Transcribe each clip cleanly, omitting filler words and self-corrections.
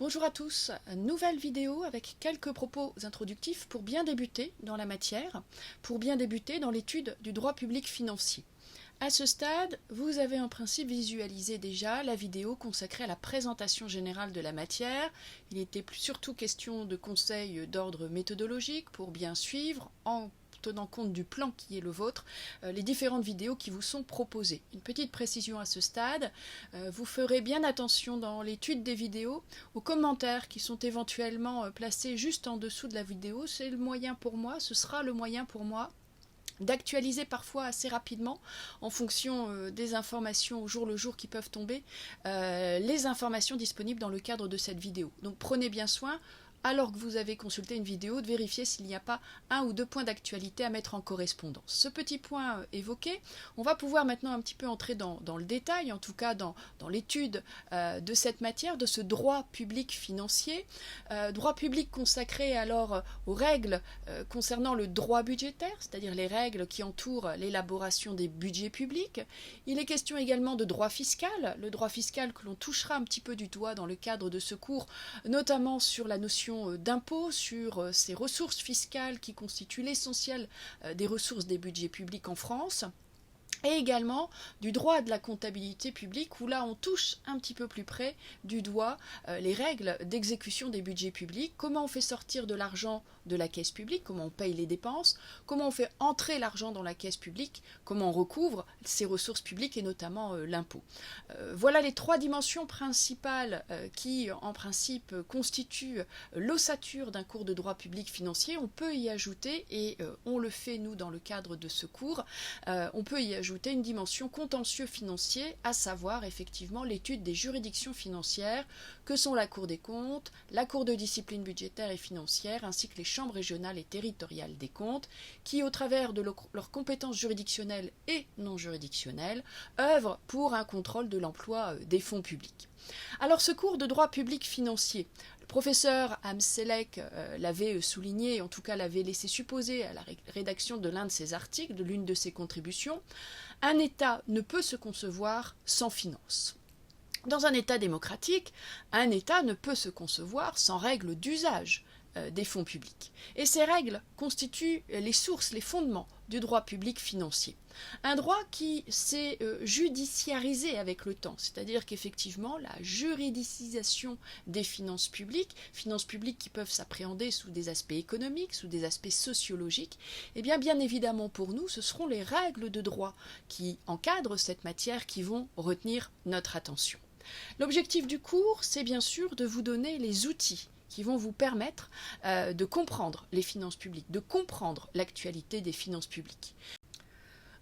Bonjour à tous, nouvelle vidéo avec quelques propos introductifs pour bien débuter dans la matière, pour bien débuter dans l'étude du droit public financier. À ce stade, vous avez en principe visualisé déjà la vidéo consacrée à la présentation générale de la matière. Il était surtout question de conseils d'ordre méthodologique pour bien suivre en tenant compte du plan qui est le vôtre, les différentes vidéos qui vous sont proposées. Une petite précision à ce stade, vous ferez bien attention dans l'étude des vidéos aux commentaires qui sont éventuellement placés juste en dessous de la vidéo. C'est le moyen pour moi, ce sera le moyen pour moi d'actualiser parfois assez rapidement en fonction des informations au jour le jour qui peuvent tomber, les informations disponibles dans le cadre de cette vidéo. Donc prenez bien soin, alors que vous avez consulté une vidéo, de vérifier s'il n'y a pas un ou deux points d'actualité à mettre en correspondance. Ce petit point évoqué, on va pouvoir maintenant un petit peu entrer dans le détail, en tout cas dans l'étude de cette matière, de ce droit public financier. Droit public consacré alors aux règles concernant le droit budgétaire, c'est-à-dire les règles qui entourent l'élaboration des budgets publics. Il est question également de droit fiscal, le droit fiscal que l'on touchera un petit peu du doigt dans le cadre de ce cours, notamment sur la notion d'impôt, sur ces ressources fiscales qui constituent l'essentiel des ressources des budgets publics en France. Et également du droit de la comptabilité publique, où là on touche un petit peu plus près du doigt les règles d'exécution des budgets publics, comment on fait sortir de l'argent de la caisse publique, comment on paye les dépenses, comment on fait entrer l'argent dans la caisse publique, comment on recouvre ces ressources publiques et notamment l'impôt. Voilà les trois dimensions principales qui en principe constituent l'ossature d'un cours de droit public financier. On peut y ajouter, et on le fait nous dans le cadre de ce cours, on peut y ajouter une dimension contentieux financier, à savoir effectivement l'étude des juridictions financières que sont la Cour des comptes, la Cour de discipline budgétaire et financière, ainsi que les chambres régionales et territoriales des comptes, qui au travers de leurs compétences juridictionnelles et non juridictionnelles, œuvrent pour un contrôle de l'emploi des fonds publics. Alors ce cours de droit public financier, le professeur Amselec l'avait souligné, en tout cas l'avait laissé supposer à la rédaction de l'un de ses articles, de l'une de ses contributions, un État ne peut se concevoir sans finances. Dans un État démocratique, un État ne peut se concevoir sans règles d'usage des fonds publics. Et ces règles constituent les sources, les fondements du droit public financier. Un droit qui s'est judiciarisé avec le temps, c'est-à-dire qu'effectivement la juridicisation des finances publiques qui peuvent s'appréhender sous des aspects économiques, sous des aspects sociologiques, et bien évidemment pour nous, ce seront les règles de droit qui encadrent cette matière qui vont retenir notre attention. L'objectif du cours, c'est bien sûr de vous donner les outils qui vont vous permettre de comprendre les finances publiques, de comprendre l'actualité des finances publiques.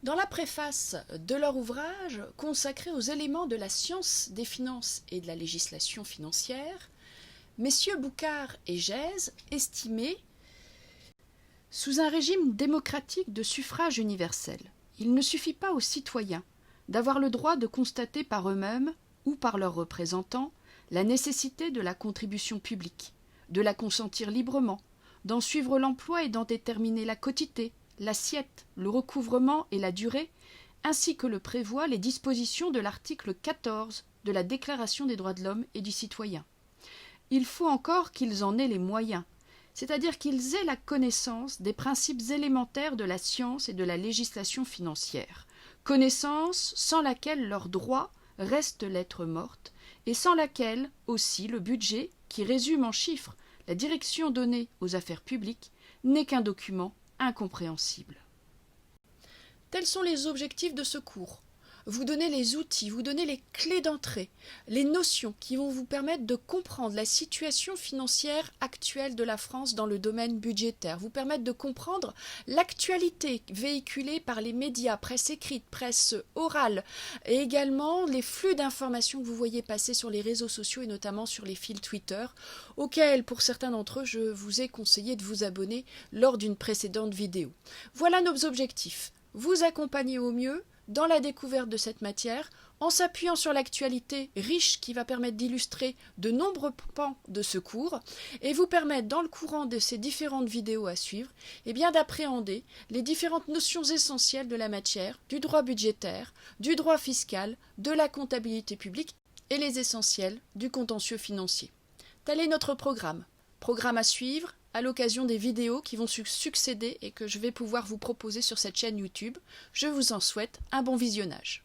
Dans la préface de leur ouvrage consacré aux éléments de la science des finances et de la législation financière, messieurs Boucard et Gèze estimaient sous un régime démocratique de suffrage universel, il ne suffit pas aux citoyens d'avoir le droit de constater par eux-mêmes ou par leurs représentants la nécessité de la contribution publique, de la consentir librement, d'en suivre l'emploi et d'en déterminer la quotité, l'assiette, le recouvrement et la durée, ainsi que le prévoient les dispositions de l'article 14 de la Déclaration des droits de l'homme et du citoyen. Il faut encore qu'ils en aient les moyens, c'est-à-dire qu'ils aient la connaissance des principes élémentaires de la science et de la législation financière, connaissance sans laquelle leurs droits restent lettre morte, et sans laquelle aussi le budget, qui résume en chiffres la direction donnée aux affaires publiques, n'est qu'un document incompréhensible. Tels sont les objectifs de ce cours. Vous donner les outils, vous donner les clés d'entrée, les notions qui vont vous permettre de comprendre la situation financière actuelle de la France dans le domaine budgétaire, vous permettre de comprendre l'actualité véhiculée par les médias, presse écrite, presse orale, et également les flux d'informations que vous voyez passer sur les réseaux sociaux et notamment sur les fils Twitter, auxquels, pour certains d'entre eux, je vous ai conseillé de vous abonner lors d'une précédente vidéo. Voilà nos objectifs. Vous accompagner au mieux dans la découverte de cette matière, en s'appuyant sur l'actualité riche qui va permettre d'illustrer de nombreux pans de ce cours et vous permettre, dans le courant de ces différentes vidéos à suivre, d'appréhender les différentes notions essentielles de la matière, du droit budgétaire, du droit fiscal, de la comptabilité publique et les essentiels du contentieux financier. Tel est notre programme. Programme à suivre à l'occasion des vidéos qui vont succéder et que je vais pouvoir vous proposer sur cette chaîne YouTube. Je vous en souhaite un bon visionnage.